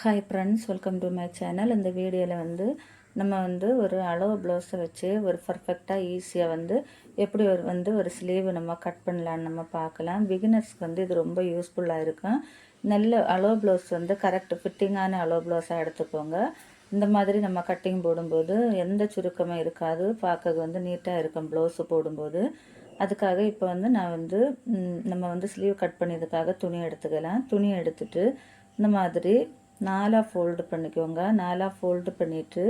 Hi friends, welcome to my channel. இந்த வீடியோவில் நம்ம ஒரு அளவு ப்ளவுஸை வச்சு ஒரு பர்ஃபெக்டாக ஈஸியாக எப்படி ஒரு ஸ்லீவ் நம்ம கட் பண்ணலான்னு நம்ம பார்க்கலாம். பிகினர்ஸ்க்கு இது ரொம்ப யூஸ்ஃபுல்லாக இருக்கும். நல்ல அளவு ப்ளவுஸ் கரெக்ட் ஃபிட்டிங்கான அளவு ப்ளவுஸாக எடுத்துக்கோங்க. இந்த மாதிரி நம்ம கட்டிங் போடும்போது எந்த சுருக்கமும் இருக்காது, பார்க்க நீட்டாக இருக்கும் ப்ளவுஸு போடும்போது. அதுக்காக இப்போ நான் நம்ம ஸ்லீவ் கட் பண்ணியதுக்காக துணி எடுத்துக்கலாம். துணி எடுத்துட்டு இந்த மாதிரி 4 ஃபோல்டு பண்ணிக்கோங்க. 4 ஃபோல்டு பண்ணிவிட்டு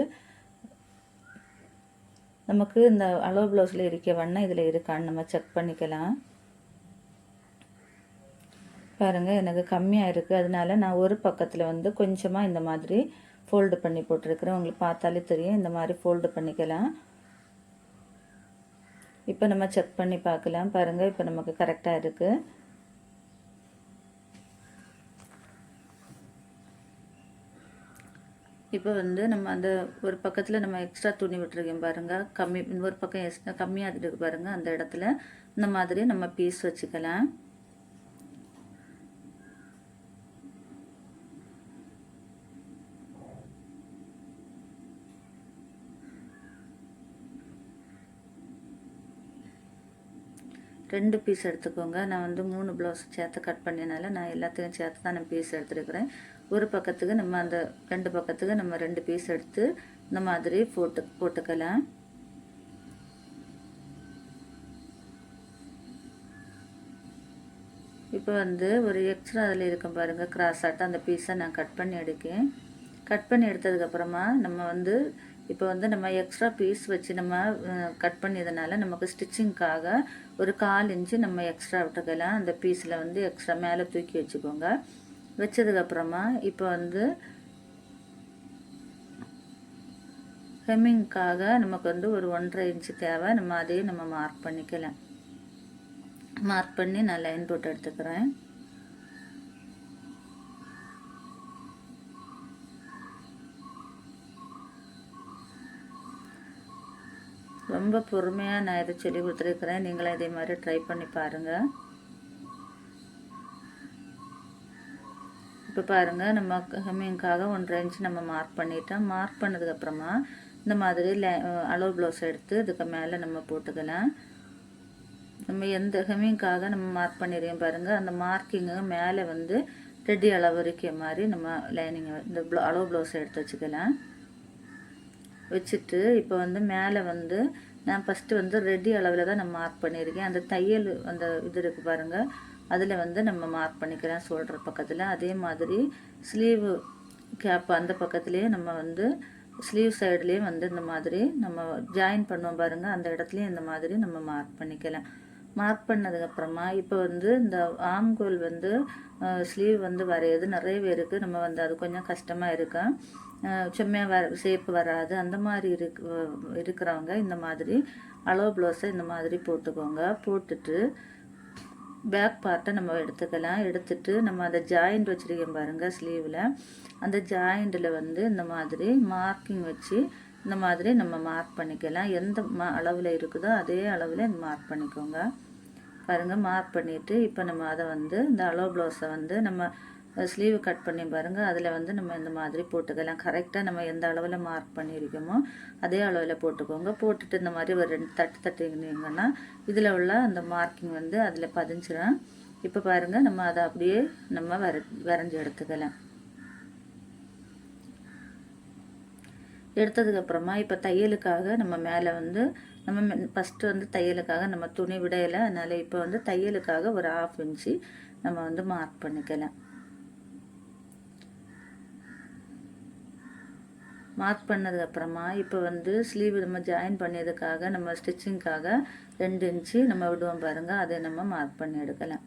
நமக்கு இந்த அளவு ப்ளவுஸில் இருக்க வண்ணம் இதில் இருக்கான்னு நம்ம செக் பண்ணிக்கலாம். பாருங்கள், எனக்கு கம்மியாக இருக்குது. அதனால நான் ஒரு பக்கத்தில் கொஞ்சமாக இந்த மாதிரி ஃபோல்டு பண்ணி போட்டிருக்கிறேன். உங்களுக்கு பார்த்தாலே தெரியும். இந்த மாதிரி ஃபோல்டு பண்ணிக்கலாம். இப்போ நம்ம செக் பண்ணி பார்க்கலாம். பாருங்கள், இப்போ நமக்கு கரெக்டாக இருக்குது. இப்போ நம்ம அந்த ஒரு பக்கத்தில் நம்ம எக்ஸ்ட்ரா துணி விட்டுருக்கோம் பாருங்கள், ஒரு பக்கம் எக்ஸ்ட்ரா கம்மியாக இருக்குது பாருங்கள். அந்த இடத்துல இந்த மாதிரி நம்ம பீஸ் வச்சுக்கலாம். ரெண்டு பீஸ் எடுத்துக்கோங்க. நான் 3 ப்ளவுஸ் சேர்த்து கட் பண்ணினால நான் எல்லாத்தையும் சேர்த்து தான் நான் பீஸ் எடுத்துருக்கிறேன். ஒரு பக்கத்துக்கு நம்ம அந்த 2 பக்கத்துக்கு நம்ம 2 பீஸ் எடுத்து இந்த மாதிரி போட்டுக்கலாம். இப்போ ஒரு எக்ஸ்ட்ரா அதில் இருக்கும் பாருங்கள், கிராஸ் ஆட்ட அந்த பீஸை நான் கட் பண்ணி எடுக்கேன். கட் பண்ணி எடுத்ததுக்கப்புறமா நம்ம இப்போ நம்ம எக்ஸ்ட்ரா பீஸ் வச்சு நம்ம கட் பண்ணியதுனால நமக்கு ஸ்டிச்சிங்க்காக ஒரு 1/4 இன்ச்சு நம்ம எக்ஸ்ட்ரா விட்டுக்கலாம். அந்த பீஸில் எக்ஸ்ட்ரா மேலே தூக்கி வச்சுக்கோங்க. வச்சதுக்கப்புறமா இப்போ ஹெம்மிங்க்காக நமக்கு ஒரு 1/2 இன்ச்சு தேவை. நம்ம அதையும் நம்ம மார்க் பண்ணிக்கலாம். மார்க் பண்ணி நான் லைன் போட்டு எடுத்துக்கிறேன். ரொம்ப பொறுமையாக நான் இதை சொல்லி கொடுத்துருக்குறேன். நீங்களும் இதே மாதிரி ட்ரை பண்ணி பாருங்கள். இப்போ பாருங்கள், நம்ம ஹெம்மிங்காக 1/2 இன்ச்சு நம்ம மார்க் பண்ணிட்டோம். மார்க் பண்ணதுக்கப்புறமா இந்த மாதிரி அளவு ப்ளவுஸ் எடுத்து இதுக்கு மேலே நம்ம போட்டுக்கலாம். நம்ம எந்த ஹெம்மிங்காக நம்ம மார்க் பண்ணிடுவோம் பாருங்கள், அந்த மார்க்கிங்கு மேலே ரெடி அளவு இருக்க மாதிரி நம்ம லைனிங் இந்த அளவு ப்ளவுஸ் எடுத்து வச்சுக்கலாம். வச்சுட்டு இப்போ மேலே நான் ஃபஸ்ட்டு ரெடி அளவில் தான் நான் மார்க் பண்ணியிருக்கேன். அந்த தையல் அந்த இது இருக்குது பாருங்கள், அதில் நம்ம மார்க் பண்ணிக்கிறேன் ஷோல்டர் பக்கத்தில். அதே மாதிரி ஸ்லீவு கேப் அந்த பக்கத்துலேயே நம்ம ஸ்லீவ் சைட்லேயும் இந்த மாதிரி நம்ம ஜாயின் பண்ணுவோம் பாருங்கள், அந்த இடத்துலையும் இந்த மாதிரி நம்ம மார்க் பண்ணிக்கலாம். மார்க் பண்ணதுக்கப்புறமா இப்போ இந்த ஆம்கோல் ஸ்லீவ் வரையாது நிறைய பேருக்கு நம்ம அது கொஞ்சம் கஷ்டமாக இருக்கும். செம்மையாக ஷேப்பு வராது. அந்த மாதிரி இருக்கிறவங்க இந்த மாதிரி அளவு ப்ளவுஸை இந்த மாதிரி போட்டுக்கோங்க. போட்டுட்டு பேக் பார்ட்டை நம்ம எடுத்துக்கலாம். எடுத்துட்டு நம்ம அந்த ஜாயிண்ட் வச்சுருக்கோம் பாருங்கள் ஸ்லீவில், அந்த ஜாயிண்டில் இந்த மாதிரி மார்க்கிங் வச்சு இந்த மாதிரி நம்ம மார்க் பண்ணிக்கலாம். எந்த அளவில் இருக்குதோ அதே அளவில் மார்க் பண்ணிக்கோங்க. பாருங்கள், மார்க் பண்ணிவிட்டு இப்போ நம்ம அதை இந்த அளவு ப்ளவுஸை நம்ம ஸ்லீவ் கட் பண்ணி பாருங்கள், அதில் நம்ம இந்த மாதிரி போட்டுக்கலாம். கரெக்டாக நம்ம எந்த அளவில் மார்க் பண்ணியிருக்கோமோ அதே அளவில் போட்டுக்கோங்க. போட்டுட்டு இந்த மாதிரி ஒரு 2 தட்டு தட்டிங்கன்னா இதில் உள்ள அந்த மார்க்கிங் அதில் பதிஞ்சிடும். இப்போ பாருங்கள், நம்ம அதை அப்படியே நம்ம வரைஞ்சி எடுத்துக்கலாம். எடுத்ததுக்கப்புறமா இப்போ தையலுக்காக நம்ம மேலே நம்ம ஃபஸ்ட்டு தையலுக்காக நம்ம துணி விடையில, அதனால் இப்போ தையலுக்காக ஒரு 1/2 இன்ச்சு நம்ம மார்க் பண்ணிக்கலாம். மார்க் பண்ணதுக்கப்புறமா இப்போ ஸ்லீவ் நம்ம ஜாயின் பண்ணியதுக்காக நம்ம ஸ்டிச்சிங்க்காக 2 இன்ச்சு நம்ம விடுவோம் பாருங்கள், அதை நம்ம மார்க் பண்ணி எடுக்கலாம்.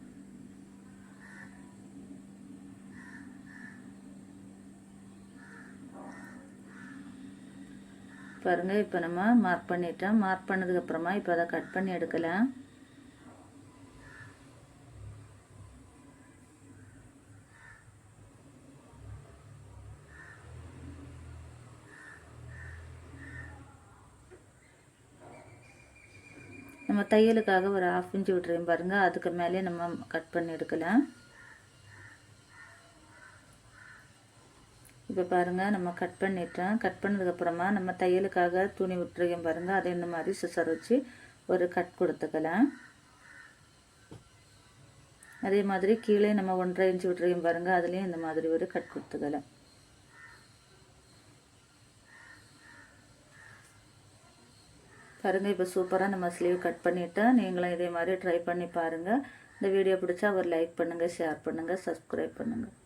பாருங்கள், இப்போ நம்ம மார்க் பண்ணிட்டோம். மார்க் பண்ணதுக்கப்புறமா இப்போ அதை கட் பண்ணி எடுக்கலாம். நம்ம தையலுக்காக ஒரு 1/2 இன்ச்சு விட்டுறோம் பாருங்கள், அதுக்கு மேலே நம்ம கட் பண்ணி எடுக்கலாம். இப்போ பாருங்கள் நம்ம கட் பண்ணிட்டோம். கட் பண்ணதுக்கப்புறமா நம்ம தையலுக்காக துணி விட்டுருக்கோம் பாருங்கள். அதை இந்த மாதிரி சிசர் வச்சு ஒரு கட் கொடுத்துக்கலாம். அதே மாதிரி கீழே நம்ம 1.5 இன்ச்சு விட்டுருக்கோம் பாருங்கள். அதுலேயும் இந்த மாதிரி ஒரு கட் கொடுத்துக்கலாம். பாருங்கள் இப்போ சூப்பராக நம்ம ஸ்லீவ் கட் பண்ணிட்டோம். நீங்களும் இதே மாதிரி ட்ரை பண்ணி பாருங்கள். இந்த வீடியோ பிடிச்சா ஒரு லைக் பண்ணுங்கள், ஷேர் பண்ணுங்கள், சப்ஸ்கிரைப் பண்ணுங்கள்.